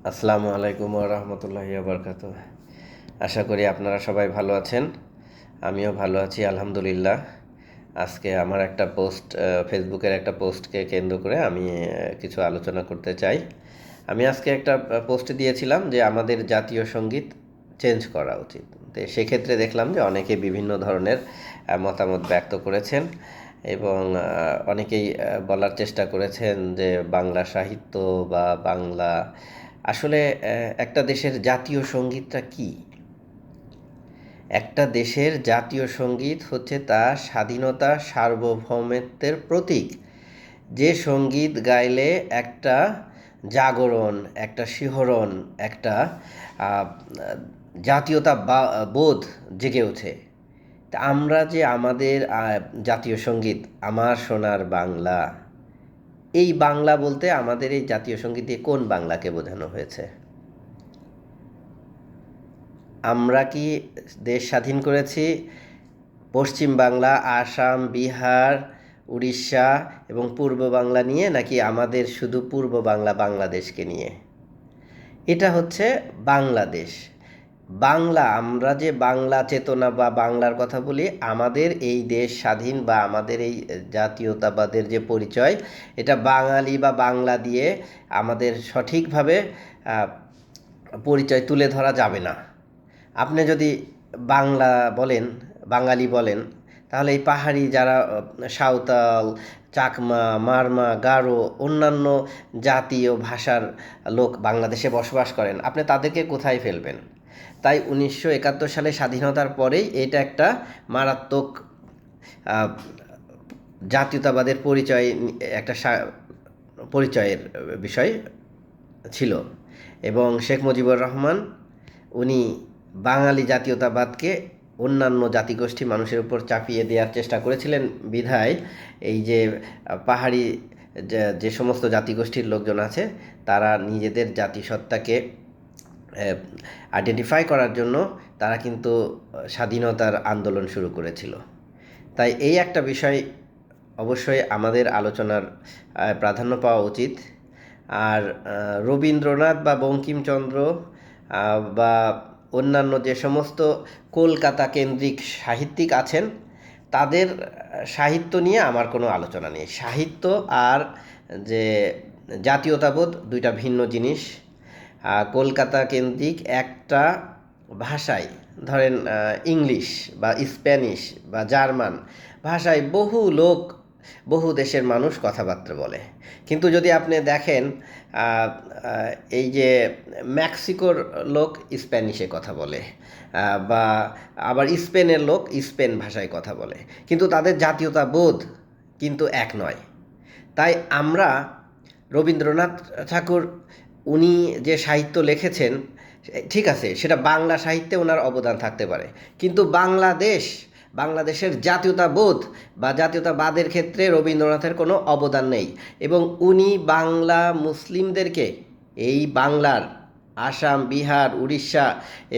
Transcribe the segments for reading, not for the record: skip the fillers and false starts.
আসসালামু আলাইকুম ওয়া রাহমাতুল্লাহি ওয়া বারাকাতুহু। আশা করি আপনারা সবাই ভালো আছেন। আমিও ভালো আছি আলহামদুলিল্লাহ। আজকে আমার একটা পোস্ট ফেসবুকের একটা পোস্টকে কেন্দ্র করে আমি কিছু আলোচনা করতে চাই। আমি আজকে একটা পোস্টে দিয়েছিলাম যে আমাদের জাতীয় সঙ্গীত চেঞ্জ করা উচিত। তো সেক্ষেত্রে দেখলাম যে অনেকে বিভিন্ন ধরনের মতামত ব্যক্ত করেছেন এবং অনেকেই বলার চেষ্টা করেছেন যে বাংলা সাহিত্য বা বাংলা আসলে একটা দেশের জাতীয় সঙ্গীতটা কী? একটা দেশের জাতীয় সঙ্গীত হচ্ছে তার স্বাধীনতা সার্বভৌমত্বের প্রতীক। যে সঙ্গীত গাইলে একটা জাগরণ, একটা শিহরণ, একটা আহ, জাতীয়তা বা বোধ জেগে ওঠে। তা আমরা যে আমাদের জাতীয় সঙ্গীত আমার সোনার বাংলা, এই বাংলা বলতে আমাদের এই জাতীয় সঙ্গীতে কোন বাংলাকে বোঝানো হয়েছে? আমরা কি দেশ স্বাধীন করেছি পশ্চিম বাংলা, আসাম, বিহার, উড়িষ্যা এবং পূর্ব বাংলা নিয়ে, নাকি আমাদের শুধু পূর্ব বাংলা বাংলাদেশকে নিয়ে? এটা হচ্ছে বাংলাদেশ। বাংলা, আমরা যে বাংলা চেতনা বা বাংলার কথা বলি, আমাদের এই দেশ স্বাধীন বা আমাদের এই জাতীয়তাবাদের যে পরিচয়, এটা বাঙালি বা বাংলা দিয়ে আমাদের সঠিকভাবে পরিচয় তুলে ধরা যাবে না। আপনি যদি বাংলা বলেন, বাঙালি বলেন, তাহলে এই পাহাড়ি যারা সাঁওতাল, চাকমা, মারমা, গারো, অন্যান্য জাতীয় ভাষার লোক বাংলাদেশে বসবাস করেন, আপনি তাদেরকে কোথায় ফেলবেন? তাই 1971 সালে স্বাধীনতার পরেই এটা একটা মারাত্মক জাতীয়তাবাদের পরিচয়, একটা পরিচয়ের বিষয় ছিল। এবং শেখ মুজিবুর রহমান উনি বাঙালি জাতীয়তাবাদকে অন্যান্য জাতিগোষ্ঠী মানুষের উপর চাপিয়ে দেওয়ার চেষ্টা করেছিলেন বিধায় এই যে পাহাড়ি যে সমস্ত জাতিগোষ্ঠীর লোকজন আছে, তারা নিজেদের জাতিসত্তাকে আইডেন্টিফাই করার জন্য তারা কিন্তু স্বাধীনতার আন্দোলন শুরু করেছিল। তাই এই একটা বিষয় অবশ্যই আমাদের আলোচনার প্রাধান্য পাওয়া উচিত। আর রবীন্দ্রনাথ বা বঙ্কিমচন্দ্র বা অন্যান্য যে সমস্ত কলকাতা কেন্দ্রিক সাহিত্যিক আছেন, তাদের সাহিত্য নিয়ে আমার কোনো আলোচনা নেই। সাহিত্য আর যে জাতীয়তাবোধ দুইটা ভিন্ন জিনিস। কলকাতা কেন্দ্রিক একটা ভাষায়, ধরেন ইংলিশ বা স্প্যানিশ বা জার্মান ভাষায় বহু লোক, বহু দেশের মানুষ কথাবার্তা বলে। কিন্তু যদি আপনি দেখেন এই যে মেক্সিকোর লোক স্প্যানিশে কথা বলে, বা আবার স্পেনের লোক স্পেন ভাষায় কথা বলে, কিন্তু তাদের জাতীয়তা বোধ কিন্তু এক নয়। তাই আমরা রবীন্দ্রনাথ ঠাকুর উনি যে সাহিত্য লিখেছেন, ঠিক আছে, সেটা বাংলা সাহিত্যে ওনার অবদান থাকতে পারে, কিন্তু বাংলাদেশের জাতীয়তাবোধ বা জাতীয়তাবাদের ক্ষেত্রে রবীন্দ্রনাথের কোনো অবদান নেই। এবং উনি বাংলা মুসলিমদেরকে, এই বাংলার আসাম, বিহার, উড়িষ্যা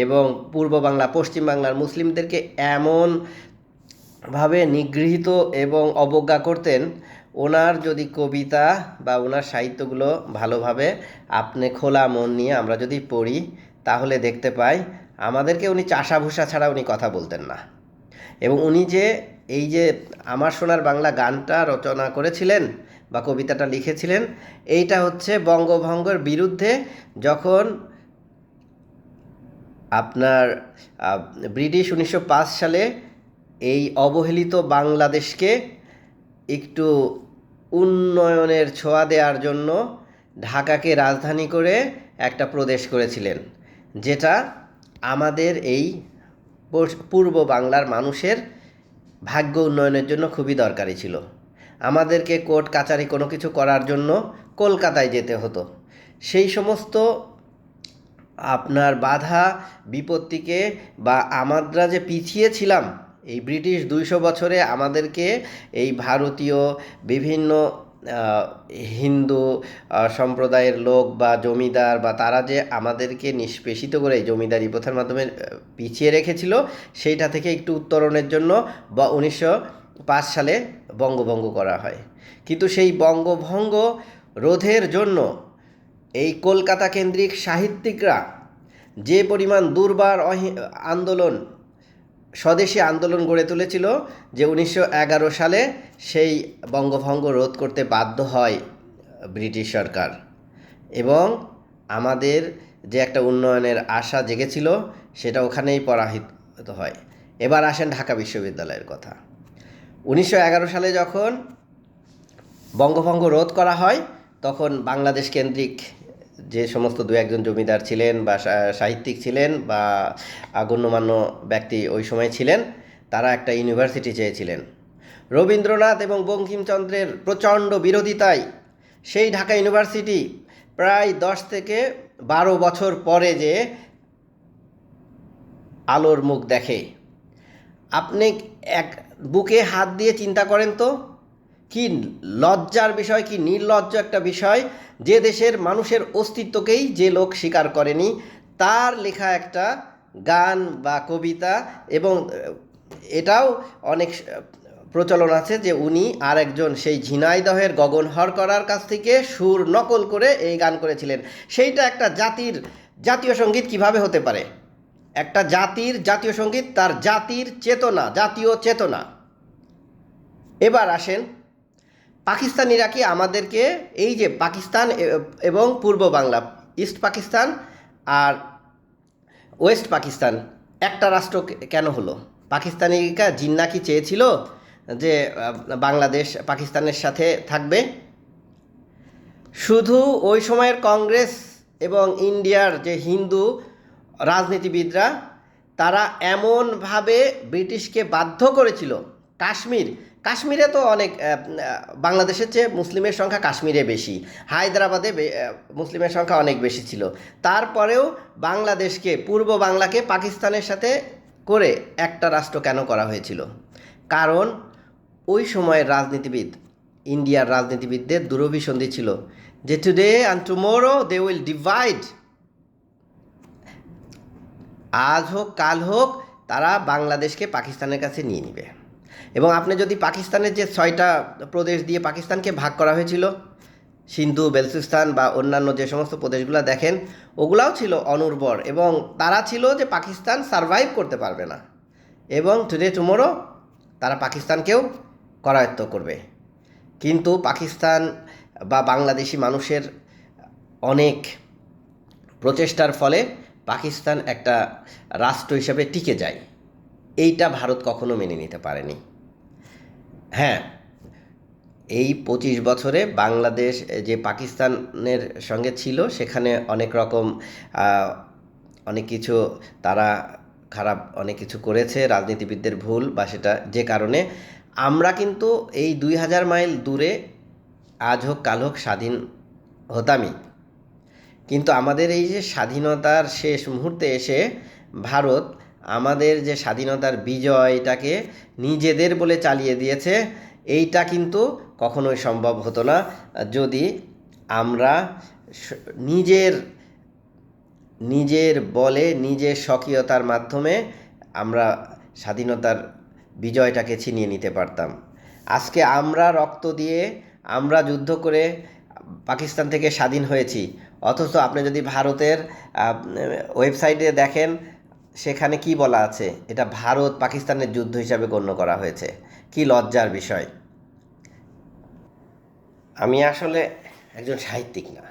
এবং পূর্ব বাংলা, পশ্চিম বাংলার মুসলিমদেরকে এমনভাবে নিগৃহীত এবং অবজ্ঞা করতেন। ওনার যদি কবিতা বা ওনার সাহিত্যগুলো ভালোভাবে আপনি খোলা মন নিয়ে আমরা যদি পড়ি, তাহলে দেখতে পাই আমাদেরকে উনি চাষাভুষা ছাড়া উনি কথা বলতেন না। এবং উনি যে এই যে আমার সোনার বাংলা গানটা রচনা করেছিলেন বা কবিতাটা লিখেছিলেন, এইটা হচ্ছে বঙ্গভঙ্গের বিরুদ্ধে, যখন আপনার ব্রিটিশ 1905 সালে এই অবহেলিত বাংলাদেশকে একটু উন্নয়নের ছোঁয়া দেওয়ার জন্য ঢাকাকে রাজধানী করে একটা প্রদেশ করেছিলেন, যেটা আমাদের এই পূর্ব বাংলার মানুষের ভাগ্য উন্নয়নের জন্য খুবই দরকারি ছিল। আমাদেরকে কোর্ট কাচারি কোনো কিছু করার জন্য কলকাতায় যেতে হতো। সেই সমস্ত আপনার বাধা বিপত্তিকে, বা আমরা যে পিছিয়ে ছিলাম, এই ব্রিটিশ 200 বছরে আমাদেরকে এই ভারতীয় বিভিন্ন হিন্দু সম্প্রদায়ের লোক বা জমিদার বা তারা যে আমাদেরকে নিষ্পেষিত করে এই জমিদারি প্রথার মাধ্যমে পিছিয়ে রেখেছিল, সেইটা থেকে একটু উত্তরণের জন্য বা 1905 সালে বঙ্গভঙ্গ করা হয়। কিন্তু সেই বঙ্গভঙ্গ রোধের জন্য এই কলকাতা কেন্দ্রিক সাহিত্যিকরা যে পরিমাণ দুর্বার আন্দোলন, স্বদেশী আন্দোলন গড়ে তুলেছিল, যে 1911 সালে সেই বঙ্গভঙ্গ রোধ করতে বাধ্য হয় ব্রিটিশ সরকার, এবং আমাদের যে একটা উন্নয়নের আশা জেগেছিল সেটা ওখানেই পরাহিত হয়। এবার আসেন ঢাকা বিশ্ববিদ্যালয়ের কথা। 1911 সালে যখন বঙ্গভঙ্গ রোধ করা হয়, তখন বাংলাদেশ কেন্দ্রিক যে সমস্ত দু একজন জমিদার ছিলেন বা সাহিত্যিক ছিলেন বা গণ্যমান্য ব্যক্তি ওই সময় ছিলেন, তারা একটা ইউনিভার্সিটি চেয়েছিলেন। রবীন্দ্রনাথ এবং বঙ্কিমচন্দ্রের প্রচণ্ড বিরোধিতায় সেই ঢাকা ইউনিভার্সিটি প্রায় 10 থেকে 12 বছর পরে যে আলোর মুখ দেখে। আপনি এক বুকে হাত দিয়ে চিন্তা করেন তো, কি লজ্জার বিষয়, কি নির্লজ্জ একটা বিষয়, যে দেশের মানুষের অস্তিত্বকেই যে লোক স্বীকার করেনি, তার লেখা একটা গান বা কবিতা, এবং এটাও অনেক প্রচলন আছে যে উনি আর একজন সেই ঝিনাইদহের গগন হরকরার কাছ থেকে সুর নকল করে এই গান করেছিলেন। সেইটা একটা জাতির জাতীয় সঙ্গীত কিভাবে হতে পারে? একটা জাতির জাতীয় সঙ্গীত, তার জাতির চেতনা, জাতীয় চেতনা। এবার আসেন, পাকিস্তানিরা কি আমাদেরকে এই যে পাকিস্তান এবং পূর্ব বাংলা, ইস্ট পাকিস্তান আর ওয়েস্ট পাকিস্তান একটা রাষ্ট্র কেন হলো? পাকিস্তানিরা জিন্না কি চেয়েছিল যে বাংলাদেশ পাকিস্তানের সাথে থাকবে? শুধু ওই সময়ের কংগ্রেস এবং ইন্ডিয়ার যে হিন্দু রাজনীতিবিদরা, তারা এমনভাবে ব্রিটিশকে বাধ্য করেছিল। কাশ্মীরে তো অনেক বাংলাদেশের চেয়ে মুসলিমের সংখ্যা কাশ্মীরে বেশি, হায়দ্রাবাদে মুসলিমের সংখ্যা অনেক বেশি ছিল। তারপরেও বাংলাদেশকে, পূর্ব বাংলাকে পাকিস্তানের সাথে করে একটা রাষ্ট্র কেন করা হয়েছিল? কারণ ওই সময়ের রাজনীতিবিদ, ইন্ডিয়ার রাজনীতিবিদদের দুরভিসন্ধি ছিল যে today and tomorrow they will divide. আজ হোক কাল হোক তারা বাংলাদেশকে পাকিস্তানের কাছে নিয়ে নেবে। এবং আপনি যদি পাকিস্তানের যে 6টা প্রদেশ দিয়ে পাকিস্তানকে ভাগ করা হয়েছিল, সিন্ধু, বেলুচিস্তান বা অন্যান্য যে সমস্ত প্রদেশগুলো দেখেন, ওগুলাও ছিল অনুর্বর, এবং তারা ছিল যে পাকিস্তান সারভাইভ করতে পারবে না, এবং টুডে টুমোরো তারা পাকিস্তানকেও করায়ত্ত করবে। কিন্তু পাকিস্তান বা বাংলাদেশি মানুষের অনেক প্রচেষ্টার ফলে পাকিস্তান একটা রাষ্ট্র হিসেবে টিকে যায়। এইটা ভারত কখনো মেনে নিতে পারেনি। হ্যাঁ, এই 25 বছরে বাংলাদেশ যে পাকিস্তানের সঙ্গে ছিল, সেখানে অনেক রকম অনেক কিছু তারা খারাপ অনেক কিছু করেছে, রাজনীতিবিদদের ভুল, বা সেটা যে কারণে আমরা কিন্তু এই 2000 মাইল দূরে আজ হোক কাল হোক স্বাধীন হতামই। কিন্তু আমাদের এই যে স্বাধীনতার শেষ মুহূর্তে এসে ভারত আমাদের যে স্বাধীনতার বিজয়টাকে নিজেদের বলে চালিয়ে দিয়েছে। এইটা কিন্তু কখনোই সম্ভব হতো না যদি আমরা নিজের বলে, নিজের স্বকীয়তার মাধ্যমে আমরা স্বাধীনতার বিজয়টাকে ছিনিয়ে নিতে পারতাম। আজকে আমরা রক্ত দিয়ে, আমরা যুদ্ধ করে পাকিস্তান থেকে স্বাধীন হয়েছি, অথচ আপনি যদি ভারতের ওয়েবসাইটে দেখেন, সেখানে কি বলা আছে, এটা ভারত পাকিস্তানের যুদ্ধ হিসাবে গণ্য করা হয়েছে। কি লজ্জার বিষয়! আমি আসলে একজন সাহিত্যিক না,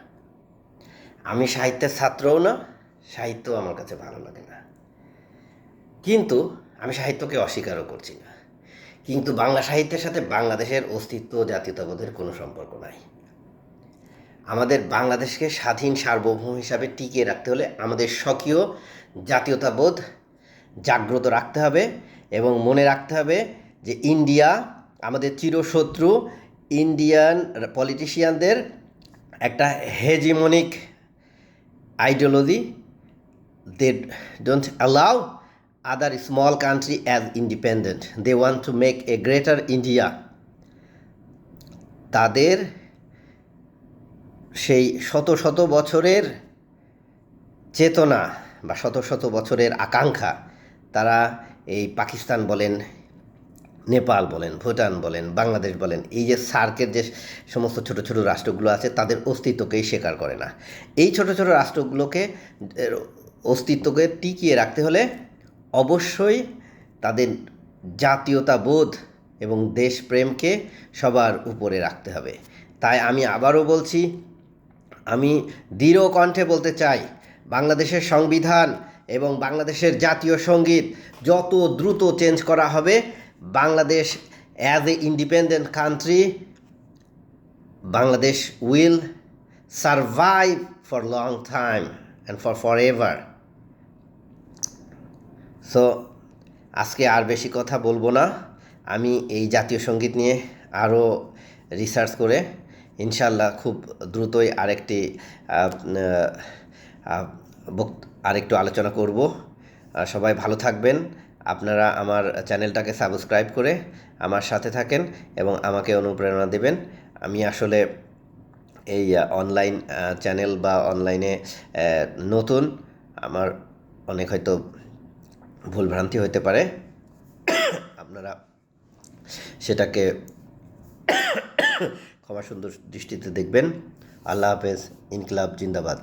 আমি সাহিত্যের ছাত্রও না, সাহিত্যও আমার কাছে ভালো লাগে না, কিন্তু আমি সাহিত্যকে অস্বীকারও করছি না। কিন্তু বাংলা সাহিত্যের সাথে বাংলাদেশের অস্তিত্ব, জাতীয়তাবোধের কোনো সম্পর্ক নাই। আমাদের বাংলাদেশকে স্বাধীন সার্বভৌম হিসাবে টিকিয়ে রাখতে হলে আমাদের স্বকীয় জাতীয়তাবোধ জাগ্রত রাখতে হবে, এবং মনে রাখতে হবে যে ইন্ডিয়া আমাদের চিরশত্রু। ইন্ডিয়ান পলিটিশিয়ানদের একটা hegemonic ideology, they don't allow other small country as independent, they want to make a greater India. তাদের সেই শত শত বছরের চেতনা বা শত শত বছরের আকাঙ্ক্ষা তারা এই পাকিস্তান বলেন, নেপাল বলেন, ভুটান বলেন, বাংলাদেশ বলেন, এই যে সার্কের যে সমস্ত ছোট ছোট রাষ্ট্রগুলো আছে তাদের অস্তিত্বকেই স্বীকার করে না। এই ছোট ছোট রাষ্ট্রগুলোকে এর অস্তিত্বকে টিকিয়ে রাখতে হলে অবশ্যই তাদের জাতীয়তাবোধ এবং দেশপ্রেমকে সবার উপরে রাখতে হবে। তাই আমি আবারও বলছি, আমি দৃঢ় কণ্ঠে বলতে চাই, বাংলাদেশের সংবিধান এবং বাংলাদেশের জাতীয় সঙ্গীত যত দ্রুত চেঞ্জ করা হবে, Bangladesh as a independent country, Bangladesh will survive for long time and for ever. So আজকে আর বেশি কথা বলবো না। আমি এই জাতীয় সঙ্গীত নিয়ে আরও রিসার্চ করে ইনশাল্লাহ খুব দ্রুতই আরেকটু আলোচনা করব। সবাই ভালো থাকবেন। আপনারা আমার চ্যানেলটাকে সাবস্ক্রাইব করে আমার সাথে থাকেন এবং আমাকে অনুপ্রেরণা দেবেন। আমি আসলে এই অনলাইন চ্যানেল বা অনলাইনে নতুন, আমার অনেক হয়তো ভুলভ্রান্তি হতে পারে, আপনারা সেটাকে ক্ষমা সুন্দর দৃষ্টিতে দেখবেন। আল্লাহ হাফেজ। ইনকিলাব জিন্দাবাদ।